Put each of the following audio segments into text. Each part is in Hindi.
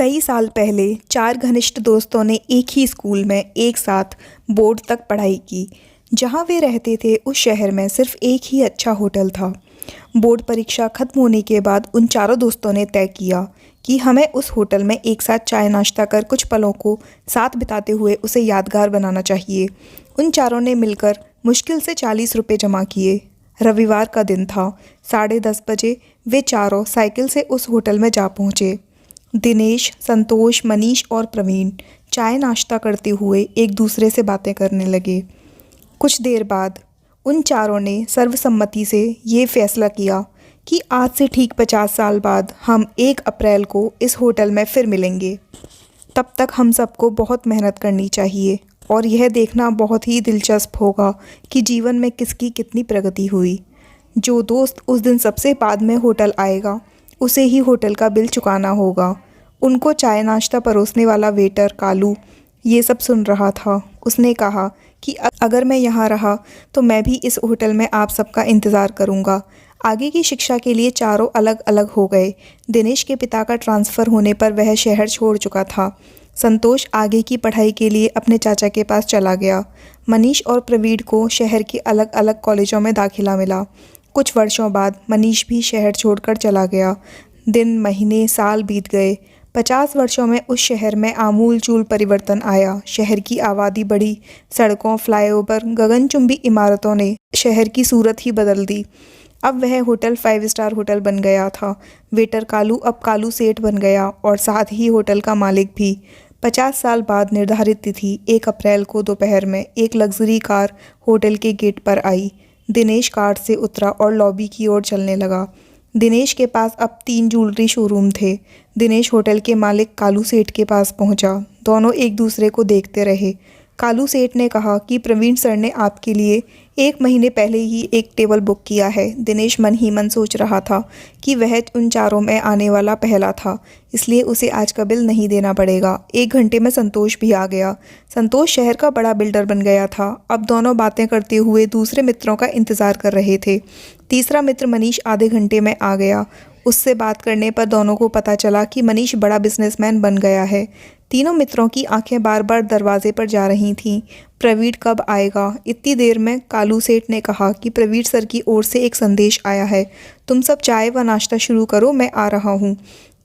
कई साल पहले 4 घनिष्ठ दोस्तों ने एक ही स्कूल में एक साथ बोर्ड तक पढ़ाई की। जहां वे रहते थे उस शहर में सिर्फ एक ही अच्छा होटल था। बोर्ड परीक्षा खत्म होने के बाद उन चारों दोस्तों ने तय किया कि हमें उस होटल में एक साथ चाय नाश्ता कर कुछ पलों को साथ बिताते हुए उसे यादगार बनाना चाहिए। उन चारों ने मिलकर मुश्किल से 40 रुपये जमा किए। रविवार का दिन था। 10:30 बजे वे चारों साइकिल से उस होटल में जा पहुँचे। दिनेश, संतोष, मनीष और प्रवीण चाय नाश्ता करते हुए एक दूसरे से बातें करने लगे। कुछ देर बाद उन चारों ने सर्वसम्मति से ये फैसला किया कि आज से ठीक 50 साल बाद हम 1 अप्रैल को इस होटल में फिर मिलेंगे। तब तक हम सबको बहुत मेहनत करनी चाहिए और यह देखना बहुत ही दिलचस्प होगा कि जीवन में किसकी कितनी प्रगति हुई। जो दोस्त उस दिन सबसे बाद में होटल आएगा उसे ही होटल का बिल चुकाना होगा। उनको चाय नाश्ता परोसने वाला वेटर कालू ये सब सुन रहा था। उसने कहा कि अगर मैं यहाँ रहा तो मैं भी इस होटल में आप सबका इंतज़ार करूँगा। आगे की शिक्षा के लिए चारों अलग अलग हो गए। दिनेश के पिता का ट्रांसफ़र होने पर वह शहर छोड़ चुका था। संतोष आगे की पढ़ाई के लिए अपने चाचा के पास चला गया। मनीष और प्रवीण को शहर के अलग अलग कॉलेजों में दाखिला मिला। कुछ वर्षों बाद मनीष भी शहर छोड़कर चला गया। दिन, महीने, साल बीत गए। 50 वर्षों में उस शहर में आमूल-चूल परिवर्तन आया। शहर की आबादी बढ़ी। सड़कों, फ्लाईओवर, गगनचुंबी इमारतों ने शहर की सूरत ही बदल दी। अब वह होटल 5 स्टार होटल बन गया था। वेटर कालू अब कालू सेठ बन गया और साथ ही होटल का मालिक भी। 50 साल बाद निर्धारित तिथि 1 अप्रैल को दोपहर में एक लग्जरी कार होटल के गेट पर आई। दिनेश कार से उतरा और लॉबी की ओर चलने लगा। दिनेश के पास अब 3 ज्वेलरी शोरूम थे। दिनेश होटल के मालिक कालू सेठ के पास पहुंचा। दोनों एक दूसरे को देखते रहे। कालू सेठ ने कहा कि प्रवीण सर ने आपके लिए 1 महीने पहले ही एक टेबल बुक किया है। दिनेश मन ही मन सोच रहा था कि वह उन चारों में आने वाला पहला था, इसलिए उसे आज का बिल नहीं देना पड़ेगा। 1 घंटे में संतोष भी आ गया। संतोष शहर का बड़ा बिल्डर बन गया था। अब दोनों बातें करते हुए दूसरे मित्रों का इंतज़ार कर रहे थे। तीसरा मित्र मनीष आधे घंटे में आ गया। उससे बात करने पर दोनों को पता चला कि मनीष बड़ा बिजनेसमैन बन गया है। तीनों मित्रों की आंखें बार बार दरवाजे पर जा रही थीं। प्रवीण कब आएगा? इतनी देर में कालू सेठ ने कहा कि प्रवीण सर की ओर से एक संदेश आया है। तुम सब चाय व नाश्ता शुरू करो, मैं आ रहा हूँ।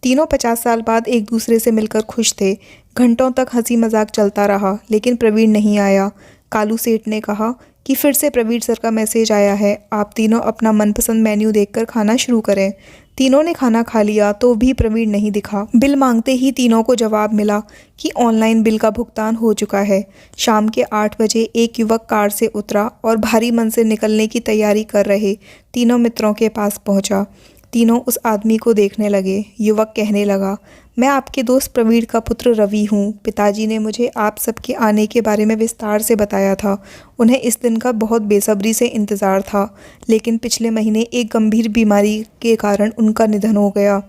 तीनों 50 साल बाद एक दूसरे से मिलकर खुश थे। घंटों तक हंसी मजाक चलता रहा, लेकिन प्रवीण नहीं आया। कालू सेठ ने कहा कि फिर से प्रवीण सर का मैसेज आया है, आप तीनों अपना मनपसंद मेन्यू देखकर खाना शुरू करें। तीनों ने खाना खा लिया तो भी प्रवीण नहीं दिखा। बिल मांगते ही तीनों को जवाब मिला कि ऑनलाइन बिल का भुगतान हो चुका है। शाम के 8 बजे एक युवक कार से उतरा और भारी मन से निकलने की तैयारी कर रहे तीनों मित्रों के पास पहुंचा। तीनों उस आदमी को देखने लगे। युवक कहने लगा, मैं आपके दोस्त प्रवीण का पुत्र रवि हूँ। पिताजी ने मुझे आप सबके आने के बारे में विस्तार से बताया था। उन्हें इस दिन का बहुत बेसब्री से इंतज़ार था, लेकिन पिछले महीने एक गंभीर बीमारी के कारण उनका निधन हो गया।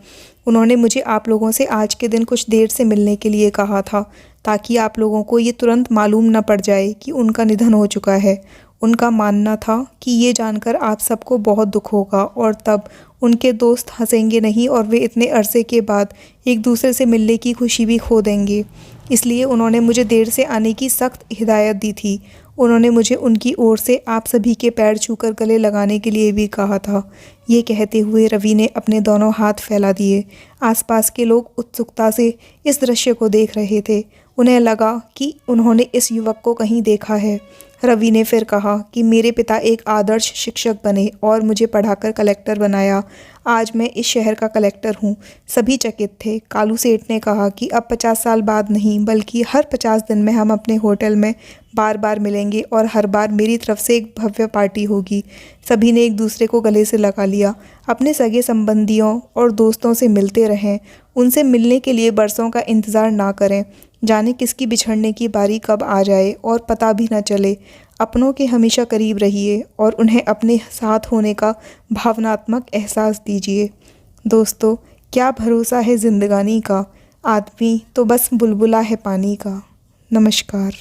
उन्होंने मुझे आप लोगों से आज के दिन कुछ देर से मिलने के लिए कहा था, ताकि आप लोगों को ये तुरंत मालूम न पड़ जाए कि उनका निधन हो चुका है। उनका मानना था कि ये जानकर आप सबको बहुत दुख होगा और तब उनके दोस्त हंसेंगे नहीं और वे इतने अरसे के बाद एक दूसरे से मिलने की खुशी भी खो देंगे। इसलिए उन्होंने मुझे देर से आने की सख्त हिदायत दी थी। उन्होंने मुझे उनकी ओर से आप सभी के पैर छूकर गले लगाने के लिए भी कहा था। ये कहते हुए रवि ने अपने दोनों हाथ फैला दिए। आसपास के लोग उत्सुकता से इस दृश्य को देख रहे थे। उन्हें लगा कि उन्होंने इस युवक को कहीं देखा है। रवि ने फिर कहा कि मेरे पिता एक आदर्श शिक्षक बने और मुझे पढ़ाकर कलेक्टर बनाया। आज मैं इस शहर का कलेक्टर हूँ। सभी चकित थे। कालू सेठ ने कहा कि अब 50 साल बाद नहीं, बल्कि हर 50 दिन में हम अपने होटल में बार बार मिलेंगे और हर बार मेरी तरफ से एक भव्य पार्टी होगी। सभी ने एक दूसरे को गले से लगा लिया। अपने सगे संबंधियों और दोस्तों से मिलते रहें। उनसे मिलने के लिए बरसों का इंतज़ार ना करें। जाने किसकी बिछड़ने की बारी कब आ जाए और पता भी न चले। अपनों के हमेशा करीब रहिए और उन्हें अपने साथ होने का भावनात्मक एहसास दीजिए। दोस्तों, क्या भरोसा है ज़िंदगानी का, आदमी तो बस बुलबुला है पानी का। नमस्कार।